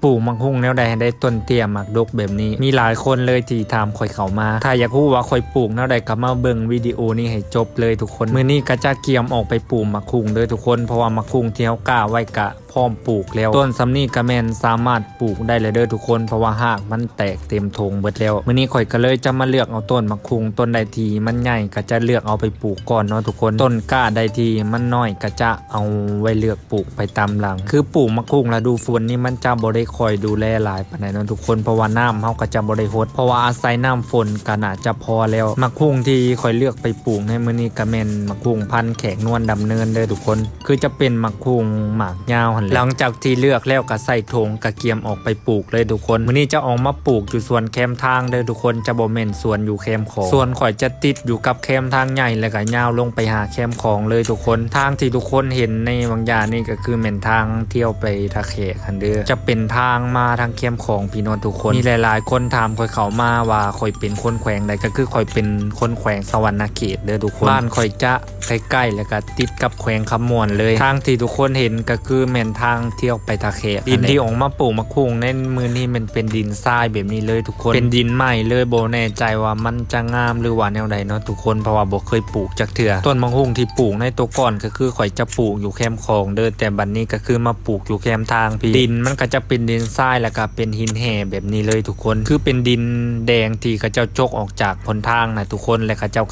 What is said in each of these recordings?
ลูกมักฮุ่งแนวใดให้ได้ต้นเตี้ยมักดกแบบนี้มีหลายคนเลยที่ถามข่อยเข้ามาถ้าอยากรู้ว่าข่อยปลูกแนวใดก็มาเบิ่งวิดีโอนี้ให้จบเลยทุกคนมื้อนี้ก็จะเกียมออกไปปลูกมักฮุ่งเด้อทุกคนเพราะว่ามักฮุ่งที่เฮากล้าไว้กะพร้อมปลูกแล้วต้นซำนี้ก็แม่นสามารถปลูกได้เลยเด้อทุกคนเพราะว่าหากมันแตกเต็มธงเบิดแล้วมื้อนี้ข่อยก็เลยจะมาเลือกเอาต้นมักฮุ่งต้นใดที่มันใหญ่ก็จะเลือกเอาไปปลูกก่อนเนาะทุกคนต้นกล้าใดที่มันน้อยก็จะเอาไว้เลือกปลูกไปตามหลังคือปลูกมักฮุ่งฤดูฝนนี่มันจะบ่ได้คอยดูแลหลายปานใดเนาะทุกคนเพราะว่าน้ำเฮาก็จะบ่ได้ฮดเพราะว่าอาศัยน้ำฝนก็น่าจะพอแล้วมักฮุ่งที่ข่อยเลือกไปปลูกในมื้อนี้ก็แม่นมักฮุ่งพันธุ์แขกนวลดำเนินเด้อทุกคนคือจะเป็นมักฮุ่งหมากยาวหั่นแหละหลังจากที่เลือกแล้วก็ใส่ถุงกระเกียมออกไปปลูกเลยทุกคนมื้อนี้จะออกมาปลูกอยู่สวนแคมทางเด้อทุกคนจะบ่แม่นสวนอยู่แคมของส่วนข่อยจะติดอยู่กับแคมทางใหญ่แล้วก็ยาวลงไปหาแคมของเลยทุกคนทางที่ทุกคนเห็นในบางอย่างนี่ก็คือแม่นทางเที่ยวไปทะแขกหั่นเด้อจะเป็นทางมาทางแคมของพี่น้องทุกคนมีหลายๆคนถามข่อยเข้ามาว่าข่อยเป็นคนแขวงใดก็คือข่อยเป็นคนแขวงสวรรณเขตเด้อทุกคนบ้านข่อยจะใกล้ๆแล้วก็ติดกับแขวงคำม่วนเลยทางที่ทุกคนเห็นก็คือแม่นทางเที่ยวไปทะแขกดินที่ออกมาปลูกมะคุงในมือนี้มันเป็นดินทรายแบบนี้เลยทุกคนเป็นดินใหม่เลยบ่แน่ใจว่ามันจะงามหรือว่าแนวใดเนาะทุกคนเพราะว่าบ่เคยปลูกจักเทื่อต้นมะคุงที่ปลูกในตัวก่อนก็คือข่อยจะปลูกอยู่แคมของเด้อแต่บัดนี้ก็คือมาปลูกอยู่แคมทางพี่ดินมันก็จะเป็นดินทรายแล้วก็เป็นหินแห่แบบนี้เลยทุกคนคือเป็นดินแดงที่เขาเจ้าจกออกจากพ้นทางนะทุกคนและเขาเจ้า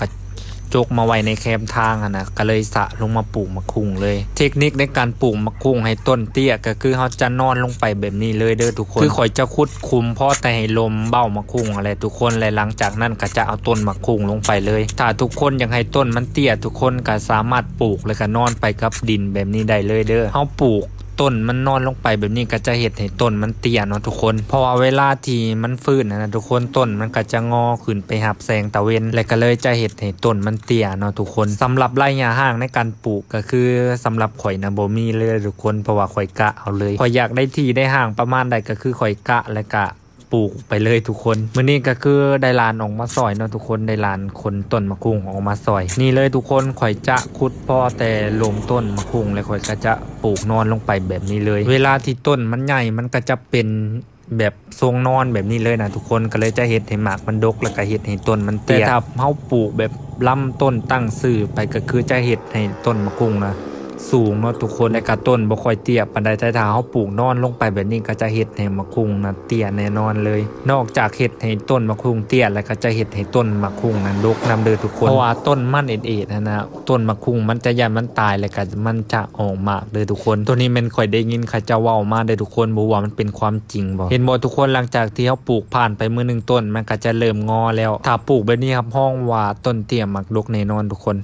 จกมาไว้ในแคมทางนะก็เลยสะลงมาปลูกมะคุงเลยเทคนิคในการปลูกมะคุงให้ต้นเตี้ยก็คือเขาจะนอนลงไปแบบนี้เลยเด้อทุกคนคือข่อยจะขุดคุมพ่อแต่ให้ลมเบ้ามะคุงอะไรทุกคนและหลังจากนั้นก็จะเอาต้นมะคุงลงไปเลยถ้าทุกคนอยากให้ต้นมันเตี้ยทุกคนก็สามารถปลูกแล้วก็นอนไปกับดินแบบนี้ได้เลยเด้อเขาปลูกต้นมันนอนลงไปแบบนี้ก็จะเห็ดให้ต้นมันเตี้ยเนาะทุกคนเพราะว่าเวลาที่มันฟื้นนะทุกคนต้นมันก็จะงอขึ้นไปหับแสงตะเวนและก็เลยจะเห็ดให้ต้นมันเตี้ยเนาะทุกคนสำหรับระยะห่างในการปลูกก็คือสำหรับข่อยนะบ่มีเลยทุกคนเพราะว่าข่อยกะเอาเลยข่อยอยากได้ที่ได้ห่างประมาณใดก็คือข่อยกะและกะปลูกไปเลยทุกคนมื้อนี้ก็คือได้ลานออกมาซอยเนาะทุกคนได้ลานคนต้นมะคุงออกมาซอยนี่เลยทุกคนข่อยจะขุดพอแต่ลงต้นมะคุงแล้วข่อยก็จะปลูกนอนลงไปแบบนี้เลยเวลาที่ต้นมันใหญ่มันก็จะเป็นแบบทรงนอนแบบนี้เลยนะทุกคนก็เลยจะเฮ็ดให้หมากมันดกแล้วก็เฮ็ดให้ต้นมันเตี้ยแต่ถ้าเฮาปลูกแบบลำต้นตั้งซื่อไปก็คือจะเฮ็ดให้ต้นมะคุงนะสูงเนาะทุกคนและก็ต้นบ่ค่อยเตี้ยปานใดแต่ถ้าเฮาปลูกนอนลงไปแบบนี้ก็จะเฮ็ดให้มะคุงนะเตี้ยแน่นอนเลยนอกจากเฮ็ดให้ต้นมะคุงเตี้ยแล้วก็จะเฮ็ดให้ต้นมะคุงนั้นดกนำเด้อทุกคนเพราะว่าต้นมันเอ็ดๆนะต้นมะคุงมันจะยันมันตายแล้วก็มันจะออกมากเด้อทุกคนตัวนี้มันค่อยได้ยินเขาจะเว้ามาเด้อทุกคนบ่ว่ามันเป็นความจริงบ่เห็นบ่ทุกคนหลังจากที่เฮาปลูกผ่านไปมื้อนึงต้นมันก็จะเริ่มงอแล้วถ้าปลูกแบบนี้ครับห้องว่าต้นเตี้ยมักดกแน่นอนทุกคน